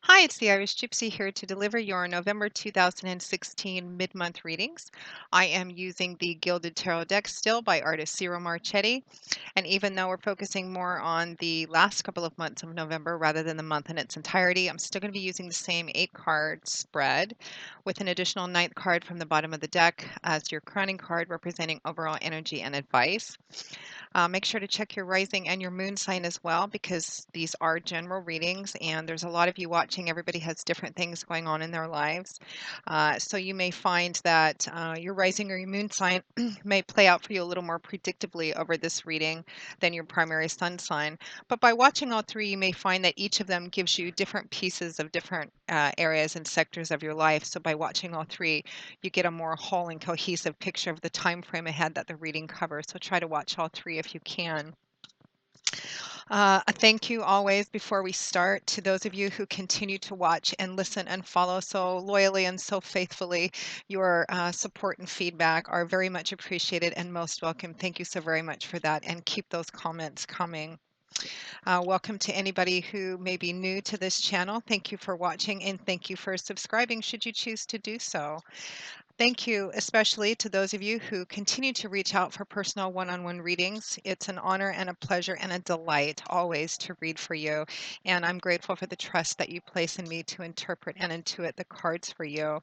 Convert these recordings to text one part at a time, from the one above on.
Hi, it's the Irish Gypsy here to deliver your November 2016 mid-month readings. I am using the Gilded Tarot deck still by artist Ciro Marchetti. And even though we're focusing more on the last couple of months of November rather than the month in its entirety, I'm still going to be using the same 8-card spread with an additional ninth card from the bottom of the deck as your crowning card representing overall energy and advice. Make sure to check your rising and your moon sign as well because these are general readings and there's a lot of you watching. Everybody has different things going on in their lives. So you may find that your rising or your moon sign may play out for you a little more predictably over this reading than your primary sun sign. But by watching all three, you may find that each of them gives you different pieces of different areas and sectors of your life. So by watching all three, you get a more whole and cohesive picture of the time frame ahead that the reading covers. So try to watch all three if you can. A thank you always before we start to those of you who continue to watch and listen and follow so loyally and so faithfully. Your support and feedback are very much appreciated and most welcome. Thank you so very much for that, and keep those comments coming. Welcome to anybody who may be new to this channel. Thank you for watching and thank you for subscribing should you choose to do so. Thank you especially to those of you who continue to reach out for personal one-on-one readings. It's an honor and a pleasure and a delight always to read for you. And I'm grateful for the trust that you place in me to interpret and intuit the cards for you.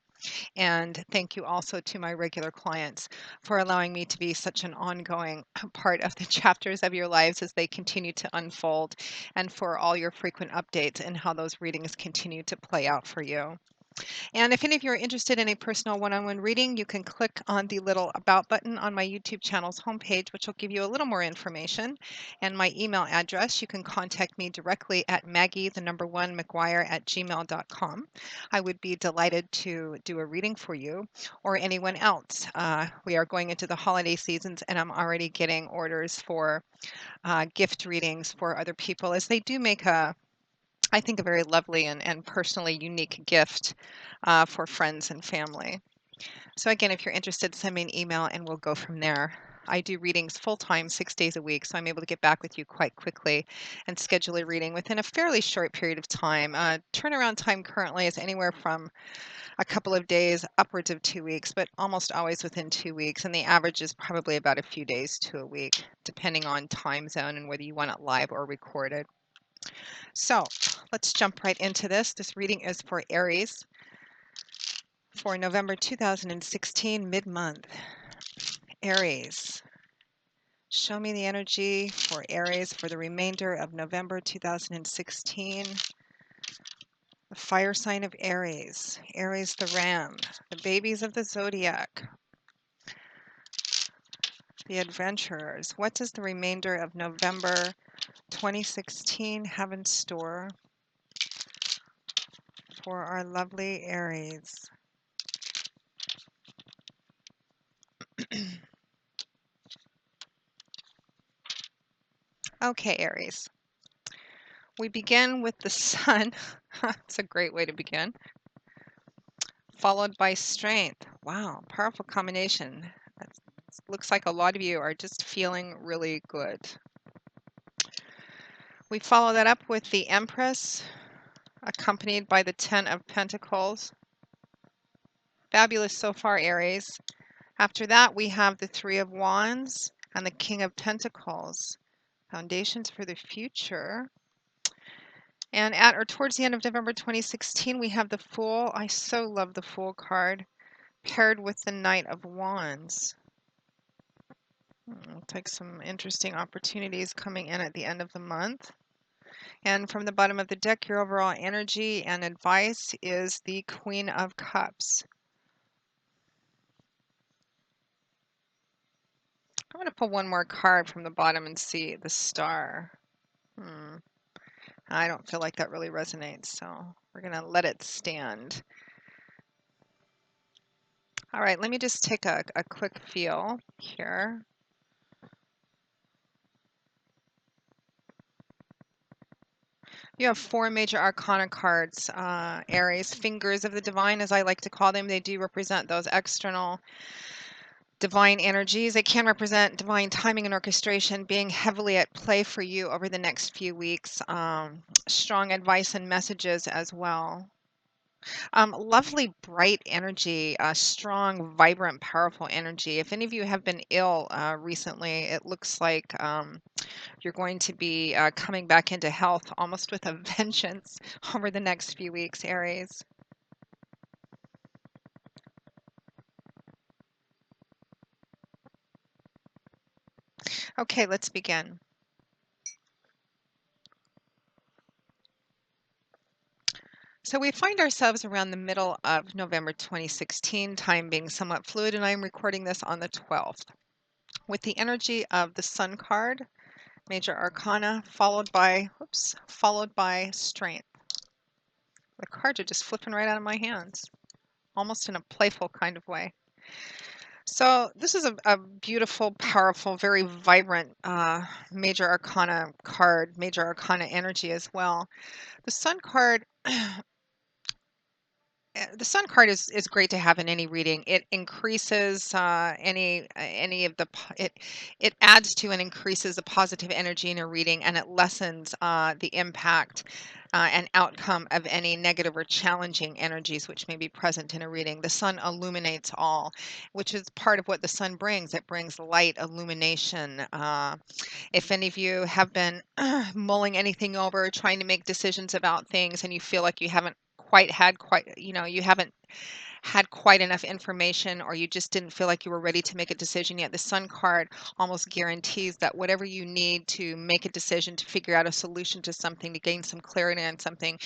And thank you also to my regular clients for allowing me to be such an ongoing part of the chapters of your lives as they continue to unfold, and for all your frequent updates and how those readings continue to play out for you. And if any of you are interested in a personal one-on-one reading, you can click on the little About button on my YouTube channel's homepage, which will give you a little more information. And my email address, you can contact me directly at maggie1mcguire@gmail.com. I would be delighted to do a reading for you or anyone else. We are going into the holiday seasons, and I'm already getting orders for gift readings for other people, as they do make I think, a very lovely and personally unique gift for friends and family. So again, if you're interested, send me an email and we'll go from there. I do readings full-time, 6 days a week, so I'm able to get back with you quite quickly and schedule a reading within a fairly short period of time. Turnaround time currently is anywhere from a couple of days upwards of 2 weeks, but almost always within 2 weeks, and the average is probably about a few days to a week, depending on time zone and whether you want it live or recorded. So let's jump right into this. This reading is for Aries for November 2016 mid-month. Aries, show me the energy for Aries for the remainder of November 2016. The fire sign of Aries, Aries the ram, the babies of the zodiac, the adventurers. What does the remainder of November 2016 have in store for our lovely Aries? Okay, Aries. We begin with the sun. It's a great way to begin. Followed by strength. Wow, powerful combination. That looks like a lot of you are just feeling really good. We follow that up with the Empress, accompanied by the 10 of Pentacles. Fabulous so far, Aries. After that, we have the 3 of Wands and the King of Pentacles. Foundations for the future. And at or towards the end of November 2016, we have the Fool. I so love the Fool card, paired with the Knight of Wands. Looks like some interesting opportunities coming in at the end of the month. And from the bottom of the deck, your overall energy and advice is the Queen of Cups. I'm going to pull one more card from the bottom and see the Star. I don't feel like that really resonates, so we're going to let it stand. All right, let me just take a quick feel here. You have 4 major arcana cards, Aries. Fingers of the divine, as I like to call them. They do represent those external divine energies. It can represent divine timing and orchestration being heavily at play for you over the next few weeks. Strong advice and messages as well. Lovely, bright energy, strong, vibrant, powerful energy. If any of you have been ill recently, it looks like you're going to be coming back into health almost with a vengeance over the next few weeks, Aries. Okay, let's begin. So we find ourselves around the middle of November 2016, time being somewhat fluid, and I'm recording this on the 12th, with the energy of the Sun card, Major Arcana, followed by Strength. The cards are just flipping right out of my hands, almost in a playful kind of way. So this is a beautiful, powerful, very vibrant Major Arcana card, Major Arcana energy as well. The Sun card the sun card is great to have in any reading. It increases any of the it adds to and increases the positive energy in a reading, and it lessens the impact and outcome of any negative or challenging energies which may be present in a reading. The sun illuminates all, which is part of what the sun brings. It brings light, illumination. If any of you have been mulling anything over, trying to make decisions about things, and you feel like you haven't you haven't had quite enough information, or you just didn't feel like you were ready to make a decision yet, the Sun card almost guarantees that whatever you need to make a decision, to figure out a solution to something, to gain some clarity on something,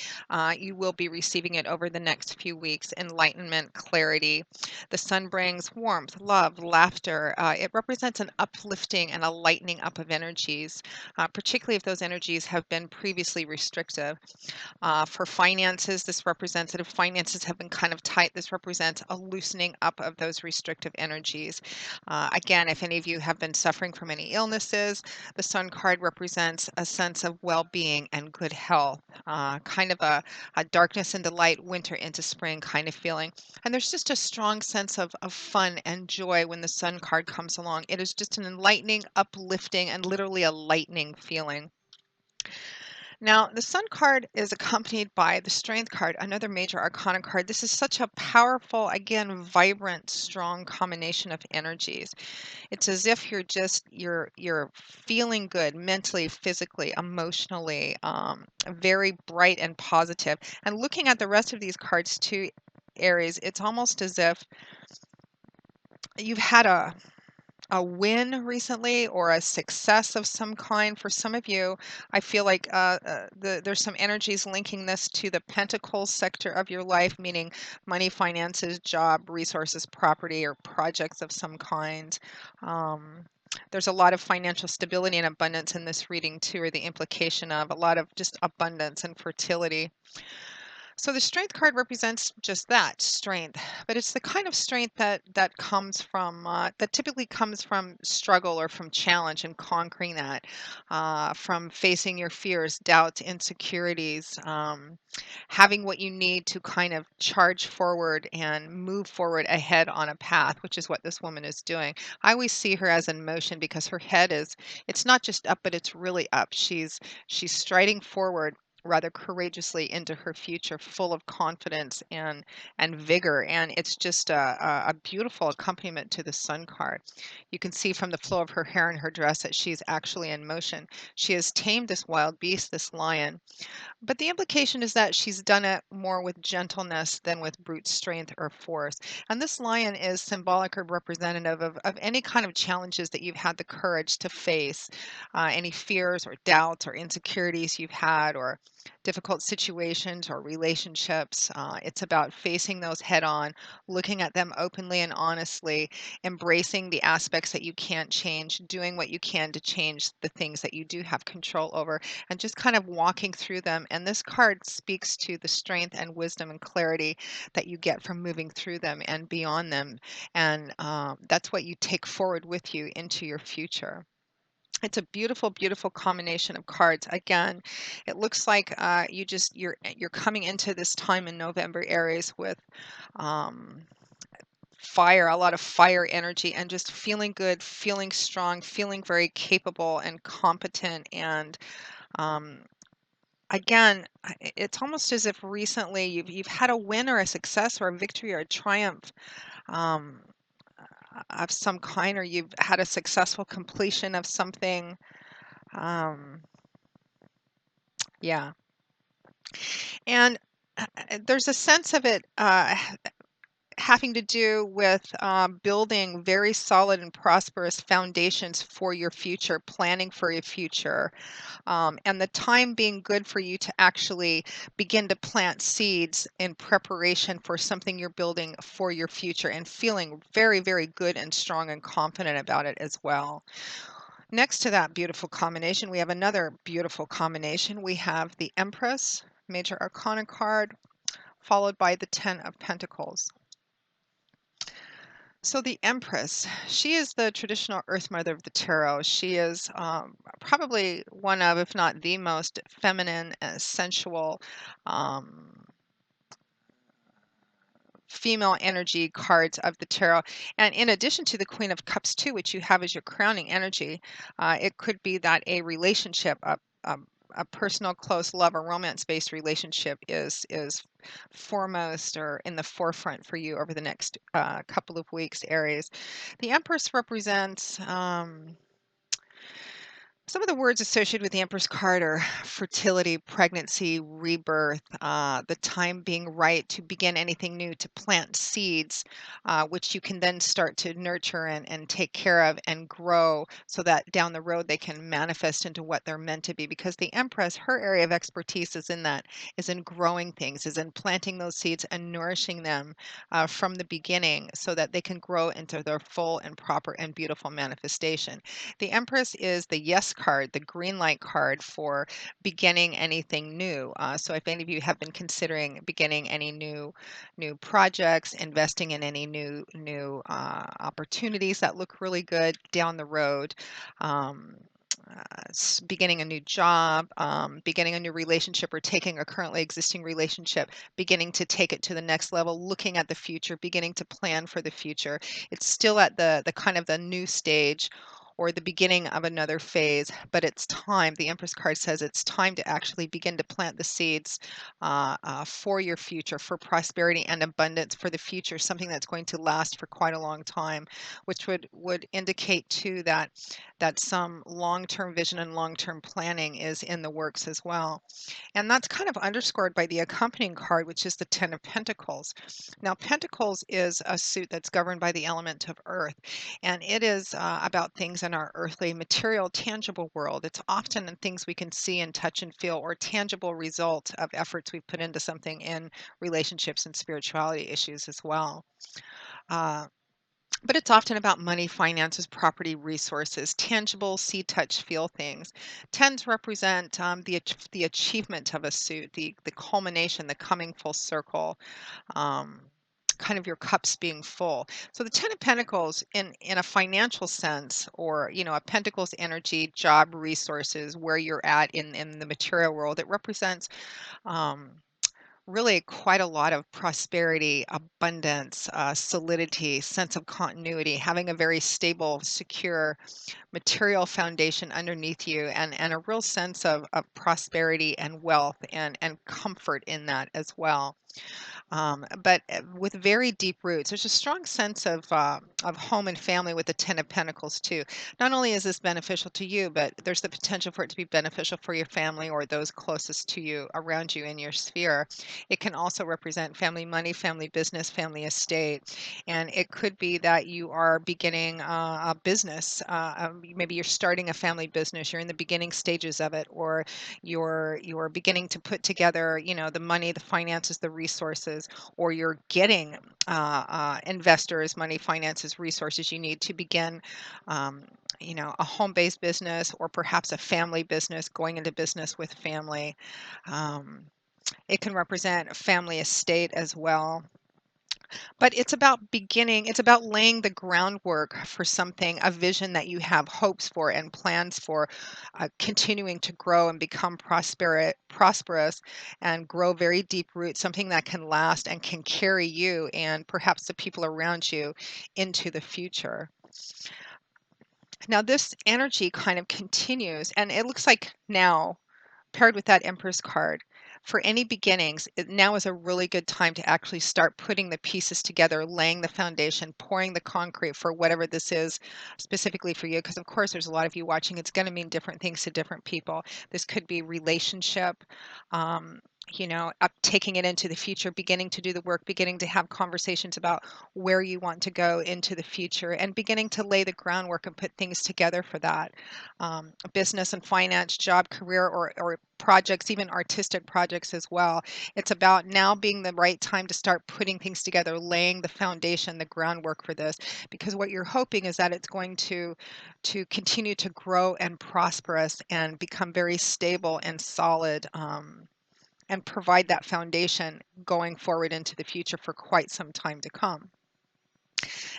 you will be receiving it over the next few weeks. Enlightenment, clarity. The Sun brings warmth, love, laughter. It represents an uplifting and a lightening up of energies, particularly if those energies have been previously restrictive. For finances, this represents that if finances have been kind of tight, this represents a loosening up of those restrictive energies. Again, if any of you have been suffering from any illnesses, the Sun card represents a sense of well-being and good health, kind of a darkness into light, winter into spring kind of feeling. And there's just a strong sense of fun and joy when the Sun card comes along. It is just an enlightening, uplifting, and literally a lightning feeling. Now, the Sun card is accompanied by the Strength card, another major arcana card. This is such a powerful, again, vibrant, strong combination of energies. It's as if you're feeling good mentally, physically, emotionally, very bright and positive. And looking at the rest of these cards too, Aries, it's almost as if you've had a win recently or a success of some kind. For some of you, I feel like there's some energies linking this to the pentacles sector of your life, meaning money, finances, job, resources, property, or projects of some kind. There's a lot of financial stability and abundance in this reading too, or the implication of a lot of just abundance and fertility. So the strength card represents just that, strength, but it's the kind of strength that comes from that typically comes from struggle or from challenge and conquering that, from facing your fears, doubts, insecurities, having what you need to kind of charge forward and move forward ahead on a path, which is what this woman is doing. I always see her as in motion because her head is, it's not just up, but it's really up. She's striding forward rather courageously into her future, full of confidence and vigor. And it's just a beautiful accompaniment to the Sun card. You can see from the flow of her hair and her dress that she's actually in motion. She has tamed this wild beast, this lion, but the implication is that she's done it more with gentleness than with brute strength or force. And this lion is symbolic or representative of any kind of challenges that you've had the courage to face, any fears or doubts or insecurities you've had, or difficult situations or relationships. It's about facing those head on, looking at them openly and honestly, embracing the aspects that you can't change, doing what you can to change the things that you do have control over, and just kind of walking through them. And this card speaks to the strength and wisdom and clarity that you get from moving through them and beyond them. And that's what you take forward with you into your future. It's a beautiful, beautiful combination of cards. Again, it looks like you're coming into this time in November, Aries, with um, fire, a lot of fire energy, and just feeling good, feeling strong, feeling very capable and competent. And um, again, it's almost as if recently you've had a win or a success or a victory or a triumph, um, of some kind, or you've had a successful completion of something. Um, yeah, and there's a sense of it having to do with building very solid and prosperous foundations for your future, planning for your future, and the time being good for you to actually begin to plant seeds in preparation for something you're building for your future, and feeling very, very good and strong and confident about it as well. Next to that beautiful combination, we have another beautiful combination. We have the Empress, Major Arcana card, followed by the Ten of Pentacles. So the Empress, she is the traditional Earth Mother of the Tarot. She is probably one of, if not the most feminine, sensual, um, female energy cards of the tarot. And in addition to the Queen of Cups too, which you have as your crowning energy, it could be that a relationship, a personal, close love or romance-based relationship is foremost or in the forefront for you over the next couple of weeks, Aries. The Empress represents some of the words associated with the Empress card are fertility, pregnancy, rebirth, the time being right to begin anything new, to plant seeds, which you can then start to nurture and take care of and grow so that down the road they can manifest into what they're meant to be. Because the Empress, her area of expertise is in that, is in growing things, is in planting those seeds and nourishing them from the beginning so that they can grow into their full and proper and beautiful manifestation. The Empress is the yes card, the green light card for beginning anything new. So if any of you have been considering beginning any new projects, investing in any new opportunities that look really good down the road, um, beginning a new job, beginning a new relationship, or taking a currently existing relationship, beginning to take it to the next level, looking at the future, beginning to plan for the future. It's still at the kind of the new stage or the beginning of another phase, but it's time. The Empress card says it's time to actually begin to plant the seeds for your future, for prosperity and abundance for the future, something that's going to last for quite a long time, which would indicate too that some long-term vision and long-term planning is in the works as well. And that's kind of underscored by the accompanying card, which is the Ten of Pentacles. Now, Pentacles is a suit that's governed by the element of earth, and it is about things in our earthly, material, tangible world. It's often in things we can see and touch and feel, or tangible result of efforts we've put into something in relationships and spirituality issues as well. Uh, but it's often about money, finances, property, resources, tangible, see, touch, feel things. Tens represent the achievement of a suit, the culmination, the coming full circle, um, kind of your cups being full. So the Ten of Pentacles, in a financial sense, or a Pentacles energy, job, resources, where you're at in the material world, it represents. Um, Really quite a lot of prosperity, abundance, solidity, sense of continuity, having a very stable, secure material foundation underneath you, and a real sense of prosperity and wealth and comfort in that as well. But with very deep roots. There's a strong sense of home and family with the Ten of Pentacles too. Not only is this beneficial to you, but there's the potential for it to be beneficial for your family or those closest to you, around you in your sphere. It can also represent family money, family business, family estate, and it could be that you are beginning a business. Maybe you're starting a family business. You're in the beginning stages of it, or you're beginning to put together, the money, the finances, the resources, or you're getting investors, money, finances, resources you need to begin. Um, a home-based business, or perhaps a family business, going into business with family. Um, it can represent a family estate as well. But it's about beginning, it's about laying the groundwork for something, a vision that you have hopes for and plans for, continuing to grow and become prosperous and grow very deep roots, something that can last and can carry you and perhaps the people around you into the future. Now, this energy kind of continues, and it looks like now paired with that Empress card, for any beginnings, now is a really good time to actually start putting the pieces together, laying the foundation, pouring the concrete for whatever this is specifically for you. Because, of course, there's a lot of you watching. It's going to mean different things to different people. This could be relationship. Um, up taking it into the future, beginning to do the work, beginning to have conversations about where you want to go into the future, and beginning to lay the groundwork and put things together for that. Business and finance, job, career, or projects, even artistic projects as well. It's about now being the right time to start putting things together, laying the foundation, the groundwork for this, because what you're hoping is that it's going to continue to grow and prosperous and become very stable and solid. And provide that foundation going forward into the future for quite some time to come.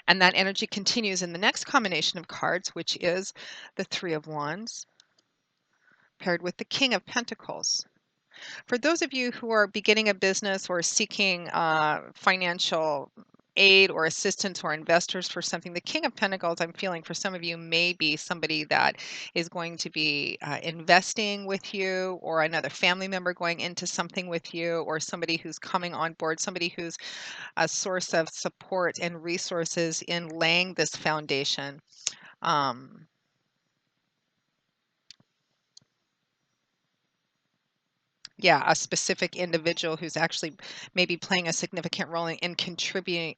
And that energy continues in the next combination of cards, which is the Three of Wands paired with the King of Pentacles. For those of you who are beginning a business or seeking financial aid or assistance or investors for something, the King of Pentacles, I'm feeling for some of you, may be somebody that is going to be investing with you, or another family member going into something with you, or somebody who's coming on board, somebody who's a source of support and resources in laying this foundation. Um, Yeah, a specific individual who's actually maybe playing a significant role in contributing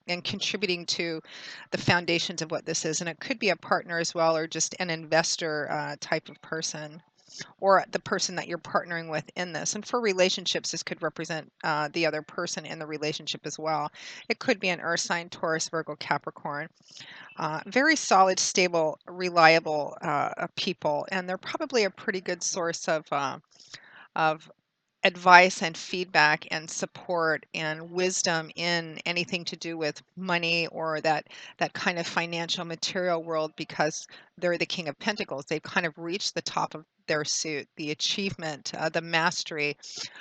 to the foundations of what this is. And it could be a partner as well, or just an investor type of person, or the person that you're partnering with in this. And for relationships, this could represent the other person in the relationship as well. It could be an Earth sign, Taurus, Virgo, Capricorn. Very solid, stable, reliable people, and they're probably a pretty good source of advice and feedback and support and wisdom in anything to do with money, or that kind of financial material world, because they're the King of Pentacles. They've kind of reached the top of their suit, the achievement, the mastery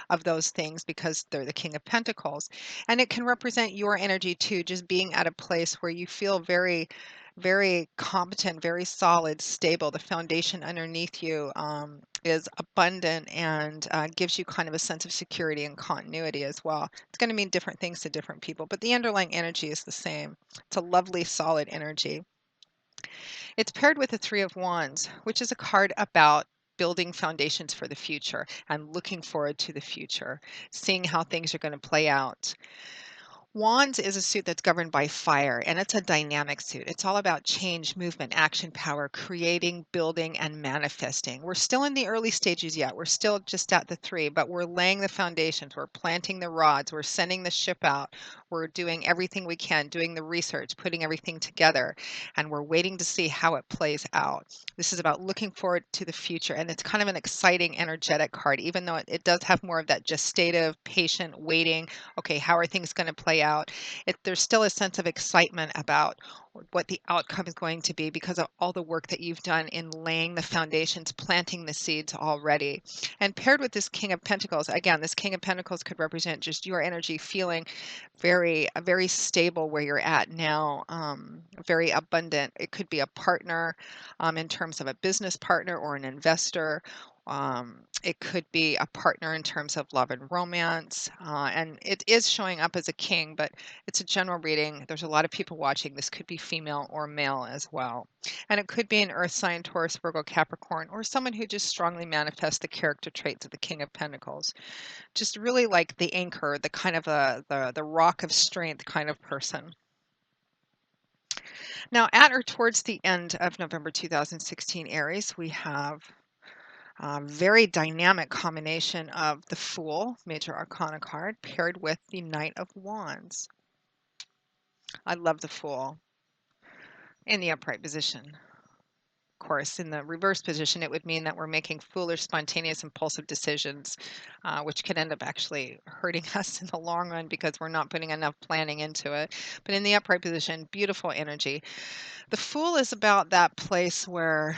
of those things, because they're the King of Pentacles. And it can represent your energy too, just being at a place where you feel very competent, very solid, stable. The foundation underneath you is abundant and gives you kind of a sense of security and continuity as well. It's going to mean different things to different people, but the underlying energy is the same. It's a lovely, solid energy. It's paired with the Three of Wands, which is a card about building foundations for the future and looking forward to the future, seeing how things are going to play out. Wands is a suit that's governed by fire, and it's a dynamic suit. It's all about change, movement, action, power, creating, building, and manifesting. We're still in the early stages yet. We're still just at the three, but we're laying the foundations. We're planting the rods. We're sending the ship out. We're doing everything we can, doing the research, putting everything together, and we're waiting to see how it plays out. This is about looking forward to the future, and it's kind of an exciting, energetic card, even though it does have more of that gestative, patient, waiting. Okay, how are things going to play out? There's still a sense of excitement about what the outcome is going to be, because of all the work that you've done in laying the foundations, planting the seeds already. And paired with this King of Pentacles, again, this King of Pentacles could represent just your energy feeling very stable where you're at now, very abundant. It could be a partner, in terms of a business partner or an investor. It could be a partner in terms of love and romance. And it is showing up as a king, but it's a general reading. There's a lot of people watching. This could be female or male as well. And it could be an earth sign, Taurus, Virgo, Capricorn, or someone who just strongly manifests the character traits of the King of Pentacles. Just really like the anchor, the kind of the rock of strength kind of person. Now, at or towards the end of November 2016, Aries, we have very dynamic combination of the Fool, Major Arcana card, paired with the Knight of Wands. I love the Fool in the upright position. course, in the reverse position, it would mean that we're making foolish, spontaneous, impulsive decisions, which could end up actually hurting us in the long run because we're not putting enough planning into it. But in the upright position, beautiful energy. The Fool is about that place where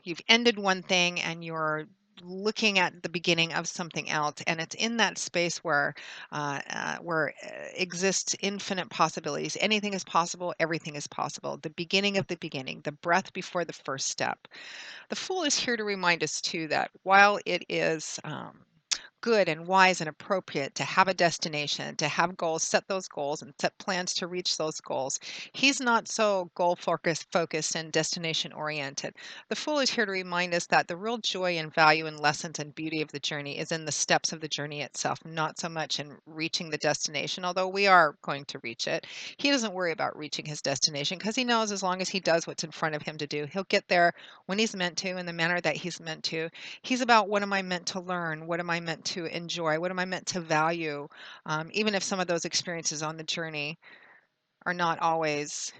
you've ended one thing and you're looking at the beginning of something else, and it's in that space where exists infinite possibilities. Anything is possible, everything is possible. The beginning of the beginning, the breath before the first step. The Fool is here to remind us too that while it is good and wise and appropriate to have a destination, to have goals, set those goals and set plans to reach those goals. He's not so focused and destination oriented. The Fool is here to remind us that the real joy and value and lessons and beauty of the journey is in the steps of the journey itself, not so much in reaching the destination, although we are going to reach it. He doesn't worry about reaching his destination because he knows as long as he does what's in front of him to do, he'll get there when he's meant to, in the manner that he's meant to. He's about what am I meant to learn? What am I meant to enjoy? What am I meant to value? Even if some of those experiences on the journey are not always,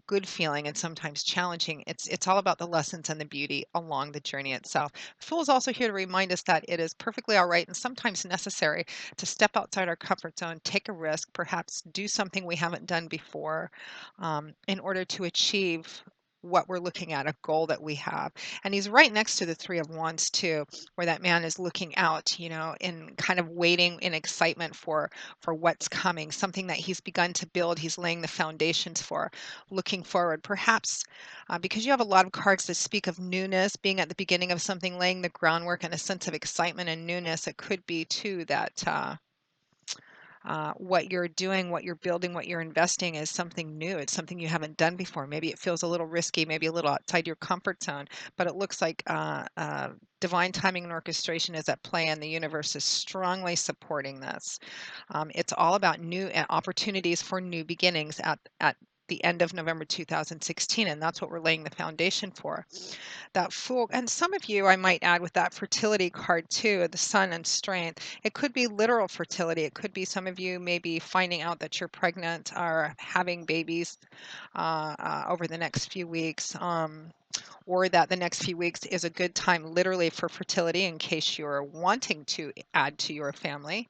good feeling and sometimes challenging. It's all about the lessons and the beauty along the journey itself. Fool is also here to remind us that it is perfectly all right and sometimes necessary to step outside our comfort zone, take a risk, perhaps do something we haven't done before, in order to achieve what we're looking at, a goal that we have. And he's right next to the Three of Wands too, where that man is looking out, in kind of waiting in excitement for what's coming, something that he's begun to build, he's laying the foundations for, looking forward. Perhaps because you have a lot of cards that speak of newness, being at the beginning of something, laying the groundwork, and a sense of excitement and newness, it could be too that what you're doing, what you're building, what you're investing is something new. It's something you haven't done before. Maybe it feels a little risky, maybe a little outside your comfort zone, but it looks like divine timing and orchestration is at play, and the universe is strongly supporting this. It's all about new opportunities for new beginnings at the end of November 2016, and that's what we're laying the foundation for. That Fool, and some of you, I might add, with that fertility card too, the sun and strength, it could be literal fertility. It could be some of you maybe finding out that you're pregnant or having babies over the next few weeks. Or that the next few weeks is a good time literally for fertility in case you're wanting to add to your family.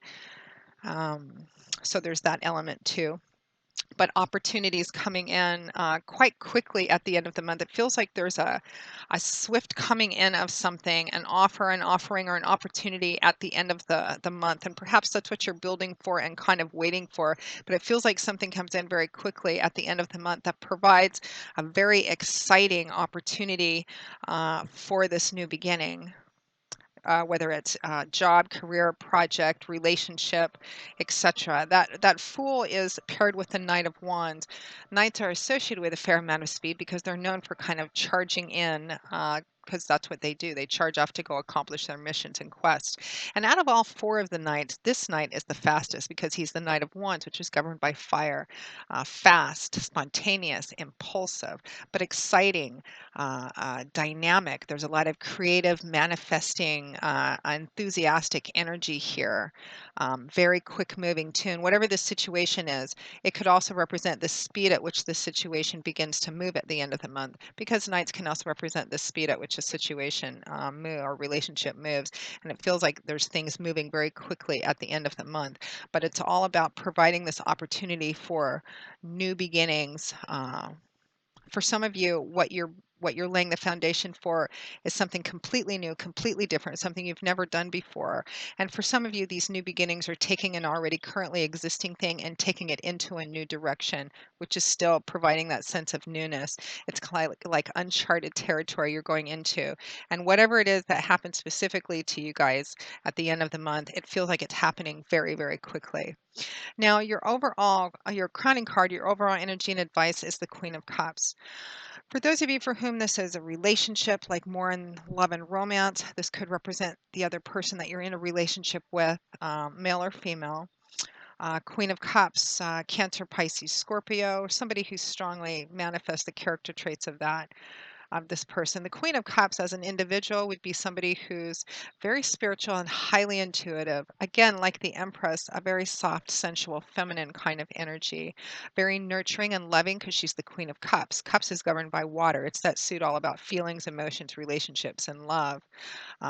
So there's that element too. But opportunities coming in quite quickly at the end of the month. It feels like there's a swift coming in of something, an offer, an offering, or an opportunity at the end of the month. And perhaps that's what you're building for and kind of waiting for. But it feels like something comes in very quickly at the end of the month that provides a very exciting opportunity for this new beginning. Whether it's job, career, project, relationship, etc. That Fool is paired with the Knight of Wands. Knights are associated with a fair amount of speed because they're known for kind of charging in. Because that's what they do. They charge off to go accomplish their missions and quests. And out of all four of the knights, this knight is the fastest because he's the Knight of Wands, which is governed by fire. Fast, spontaneous, impulsive, but exciting, dynamic. There's a lot of creative, manifesting, enthusiastic energy here. Very quick moving tune. Whatever the situation is, it could also represent the speed at which the situation begins to move at the end of the month, because nights can also represent the speed at which a situation or relationship moves. And it feels like there's things moving very quickly at the end of the month. But it's all about providing this opportunity for new beginnings. For some of you, what you're laying the foundation for is something completely new, completely different, something you've never done before. And for some of you, these new beginnings are taking an already currently existing thing and taking it into a new direction, which is still providing that sense of newness. It's like uncharted territory you're going into. And whatever it is that happens specifically to you guys at the end of the month, it feels like it's happening very, very quickly. Now, your crowning card, your overall energy and advice is the Queen of Cups. For those of you for whom this is a relationship, like more in love and romance, this could represent the other person that you're in a relationship with, male or female. Queen of Cups, Cancer, Pisces, Scorpio, somebody who strongly manifests the character traits of that. of this person. The Queen of Cups as an individual would be somebody who's very spiritual and highly intuitive. Again, like the Empress, a very soft, sensual, feminine kind of energy. Very nurturing and loving because she's the Queen of Cups. Cups is governed by water. It's that suit all about feelings, emotions, relationships, and love.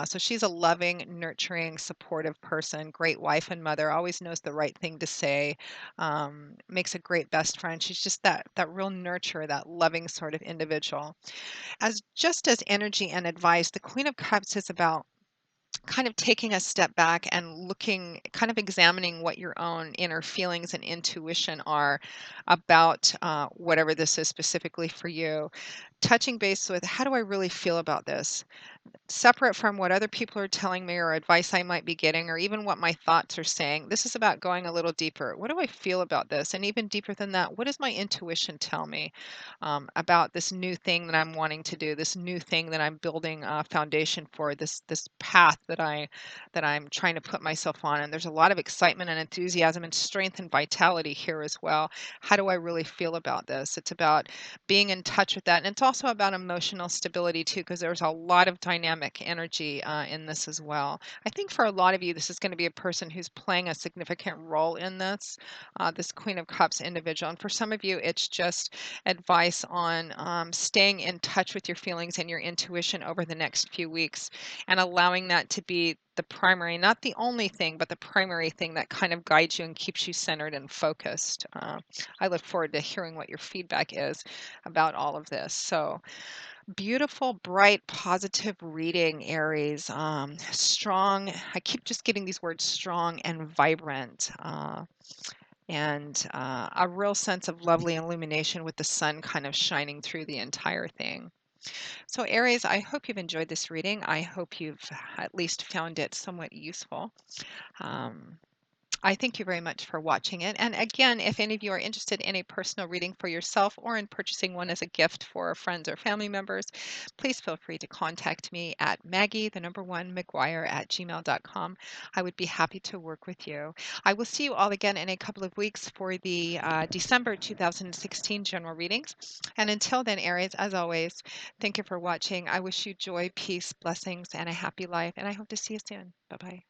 So she's a loving, nurturing, supportive person, great wife and mother, always knows the right thing to say, makes a great best friend. She's just that real nurturer, that loving sort of individual. As just as energy and advice, the Queen of Cups is about kind of taking a step back and looking, kind of examining what your own inner feelings and intuition are about whatever this is specifically for you. Touching base with how do I really feel about this? Separate from what other people are telling me or advice I might be getting, or even what my thoughts are saying. This is about going a little deeper. What do I feel about this? And even deeper than that, what does my intuition tell me about this new thing that I'm wanting to do, this new thing that I'm building a foundation for, this path that I'm trying to put myself on? And there's a lot of excitement and enthusiasm and strength and vitality here as well. How do I really feel about this? It's about being in touch with that. And it's also about emotional stability too, because there's a lot of dynamic energy in this as well. I think for a lot of you, this is going to be a person who's playing a significant role in this, this Queen of Cups individual. And for some of you, it's just advice on staying in touch with your feelings and your intuition over the next few weeks and allowing that to be the primary, not the only thing, but the primary thing that kind of guides you and keeps you centered and focused. I look forward to hearing what your feedback is about all of this. So, beautiful, bright, positive reading, Aries. Strong. I keep just getting these words strong and vibrant. And a real sense of lovely illumination with the sun kind of shining through the entire thing. So, Aries, I hope you've enjoyed this reading. I hope you've at least found it somewhat useful. Um, I thank you very much for watching it. And again, if any of you are interested in a personal reading for yourself or in purchasing one as a gift for friends or family members, please feel free to contact me at Maggie, the number one, McGuire at gmail.com. I would be happy to work with you. I will see you all again in a couple of weeks for the December 2016 general readings. And until then, Aries, as always, thank you for watching. I wish you joy, peace, blessings, and a happy life. And I hope to see you soon. Bye-bye.